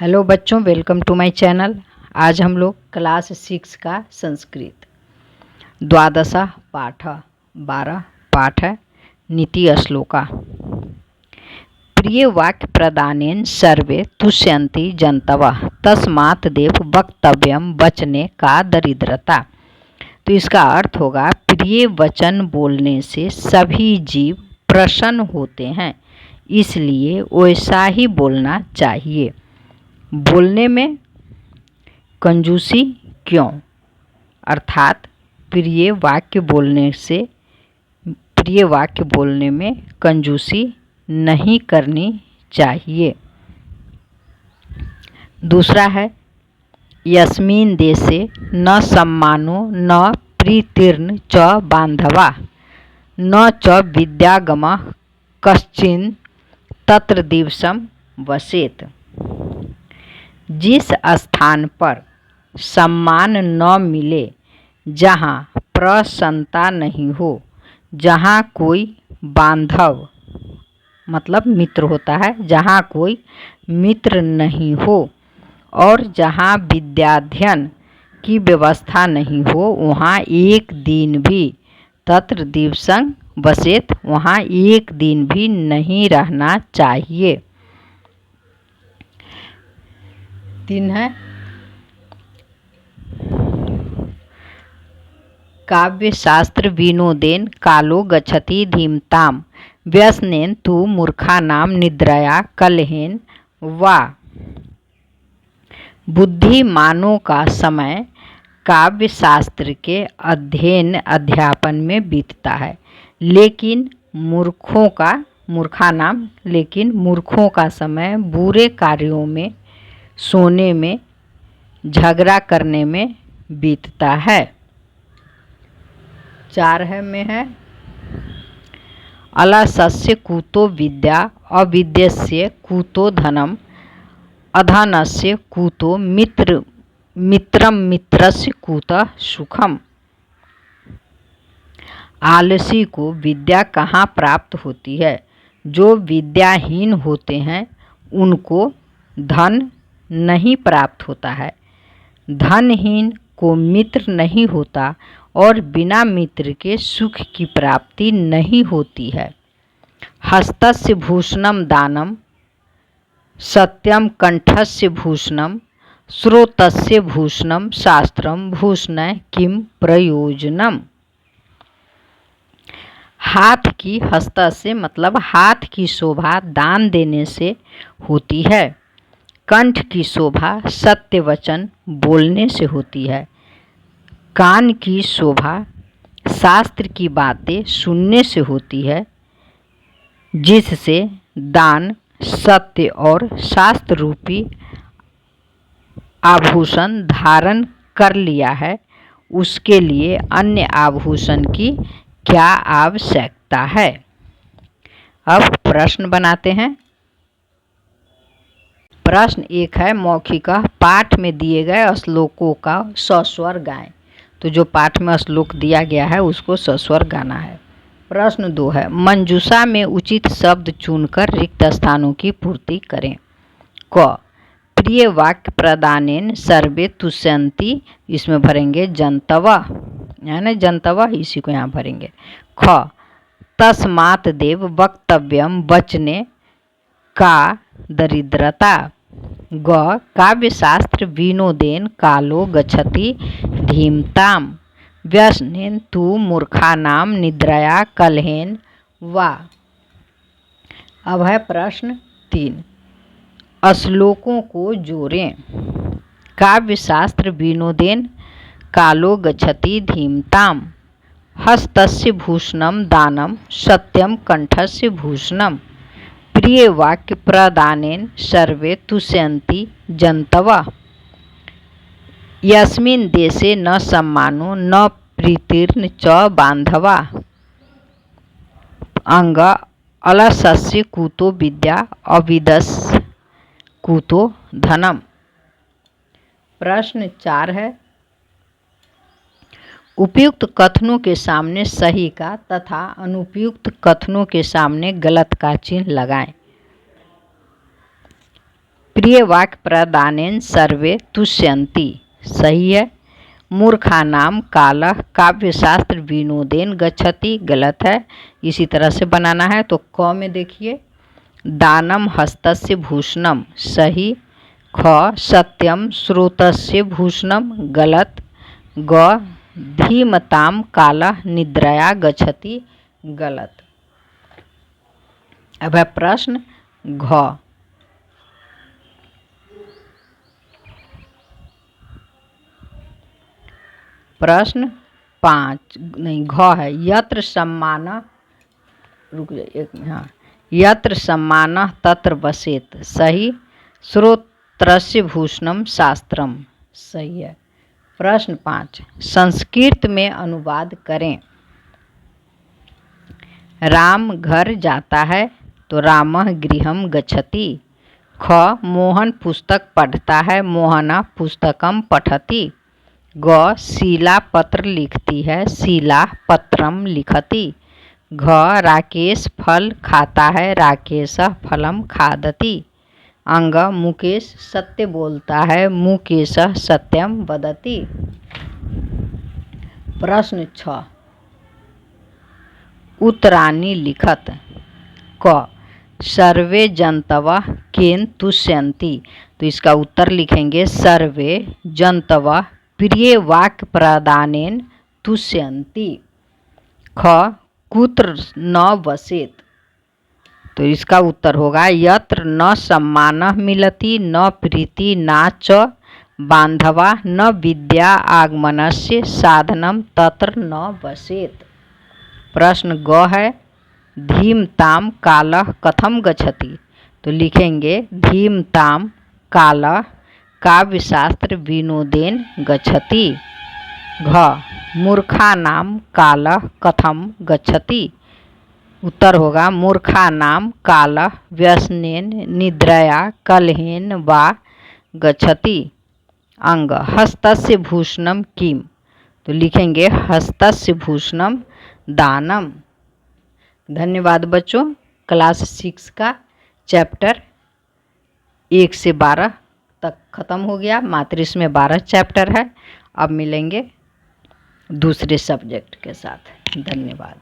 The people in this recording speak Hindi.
हेलो बच्चों, वेलकम टू माय चैनल। आज हम लोग क्लास 6 का संस्कृत द्वादशा पाठ 12 पाठ है नीति श्लोका। प्रिय वाक्य प्रदानेन सर्वे तुष्यन्ति जन्तवः तस्मात् देव वक्तव्यम वचने का दरिद्रता। तो इसका अर्थ होगा प्रिय वचन बोलने से सभी जीव प्रसन्न होते हैं, इसलिए वैसा ही बोलना चाहिए। बोलने में कंजूसी क्यों? अर्थात प्रिय वाक्य बोलने में कंजूसी नहीं करनी चाहिए। दूसरा है यस्मिन् देशे न सम्मानो न प्रीतिर्न च बांधवा न च विद्यागमः कश्चिन् तत्र दिवसम वसेत। जिस स्थान पर सम्मान न मिले, जहाँ प्रसन्नता नहीं हो, जहाँ कोई बांधव मतलब मित्र होता है, जहाँ कोई मित्र नहीं हो और जहाँ विद्याध्ययन की व्यवस्था नहीं हो, वहाँ एक दिन भी तत्र दिवसं वसेत, वहाँ एक दिन भी नहीं रहना चाहिए। 3 है काव्य शास्त्र विनोदेन कालो गच्छति धीमताम व्यसनेन तु मूर्खानाम निद्रया कलहेन वा। बुद्धिमानों का समय काव्य शास्त्र के अध्ययन अध्यापन में बीतता है, लेकिन मूर्खों का समय बुरे कार्यों में, सोने में, झगड़ा करने में बीतता है। 4 है अलसस्य कुतो विद्या अविद्यस्य कुतो धनम अधनस्य कुतो मित्रम मित्रस्य कुतः सुखम। आलसी को विद्या कहाँ प्राप्त होती है? जो विद्याहीन होते हैं उनको धन नहीं प्राप्त होता है। धनहीन को मित्र नहीं होता और बिना मित्र के सुख की प्राप्ति नहीं होती है। हस्तस्य भूषणम दानम सत्यम कंठस्य भूषणम श्रोतस्य भूषणम शास्त्रम भूषण किम प्रयोजनम। हाथ की हस्त से मतलब हाथ की शोभा दान देने से होती है। कंठ की शोभा सत्य वचन बोलने से होती है। कान की शोभा शास्त्र की बातें सुनने से होती है। जिससे दान सत्य और शास्त्र रूपी आभूषण धारण कर लिया है, उसके लिए अन्य आभूषण की क्या आवश्यकता है? अब प्रश्न बनाते हैं। प्रश्न 1 है मौखिक पाठ में दिए गए श्लोकों का सस्वर गाएं। तो जो पाठ में श्लोक दिया गया है उसको सस्वर गाना है। प्रश्न 2 है मंजूषा में उचित शब्द चुनकर रिक्त स्थानों की पूर्ति करें। क प्रिय वाक्य प्रदानेन सर्वे तुष्यन्ति, इसमें भरेंगे जन्तवा, यानी जन्तवा इसी को यहाँ भरेंगे। ख तस्मात् देव वक्तव्यम वचने का दरिद्रता। ग काव्य शास्त्र विनोदेन कालो गच्छति धीमताम व्यसनेन तु मूर्खानाम निद्रया कलहेन वा। अब है प्रश्न 3, श्लोकों को जोड़ें। काव्य शास्त्र विनोदेन कालो गच्छति धीमताम हस्तस्य भूषणम दानम सत्यम कंठस्य भूषणम प्रिय वाक्य प्रदानेन सर्वे तुष्यन्ति जन्तवः यस्मिन् देशे न सम्मानो न प्रीतिर्न च बांधवा। अंग अलसस्य कुतो विद्या अविद्यस्य कुतो धनम। प्रश्न 4 है उपयुक्त कथनों के सामने सही का तथा अनुपयुक्त कथनों के सामने गलत का चिन्ह लगाएं। प्रिय वाक्य प्रदानेन सर्वे तुष्यन्ति, सही है। मूर्खानाम कालः काव्यशास्त्र विनोदेन गच्छति, गलत है। इसी तरह से बनाना है। तो क में देखिए, दानम हस्तस्य भूषणम, सही। ख सत्यम श्रोतस्य भूषणम, गलत। ग धीमताम कालः निद्रया गच्छति, गलत। अब है प्रश्न घ। प्रश्न 5 नहीं, घ है। यत्र सम्मान, रुक जाइए एक मिनट, हाँ, यत्र सम्मान तत्र वसेत, सही। श्रोत्रस्य भूषणम शास्त्रम, सही है। प्रश्न 5 संस्कृत में अनुवाद करें। राम घर जाता है, तो रामः गृहं गच्छति। ख मोहन पुस्तक पढ़ता है, मोहना पुस्तकम पठति। ग शीला पत्र लिखती है, शीला पत्रम लिखति। घ राकेश फल खाता है, राकेशः फलम खादति। अंग मुकेश सत्य बोलता है, मुकेशः सत्यम वदति। प्रश्न 6 उत्तराणि लिखत। क सर्वे जन्तवः केन तुष्यन्ति, तो इसका उत्तर लिखेंगे सर्वे जन्तवः प्रिय वाक्य प्रदानेन तुष्यन्ति। ख कुत्र न वसेत, तो इसका उत्तर होगा यत्र न सम्मानः मिलति, न प्रीति न च बांधवा, न विद्या आगमनस्य साधनम तत्र न वसेत। प्रश्न ग है धीमताम कालः कथम गच्छति, तो लिखेंगे धीमताम कालः काव्यशास्त्र विनोदेन गच्छति। घ मूर्खानाम कालः कथम गच्छति, उत्तर होगा मूर्खानाम कालः व्यसनेन निद्रया कलहेन वा गच्छति। अंग हस्तस्य भूषणम किम, तो लिखेंगे हस्तस्य भूषणम दानम। धन्यवाद बच्चों। क्लास 6 का चैप्टर 1 से 12 तक ख़त्म हो गया। मातृस में 12 चैप्टर है। अब मिलेंगे दूसरे सब्जेक्ट के साथ। धन्यवाद।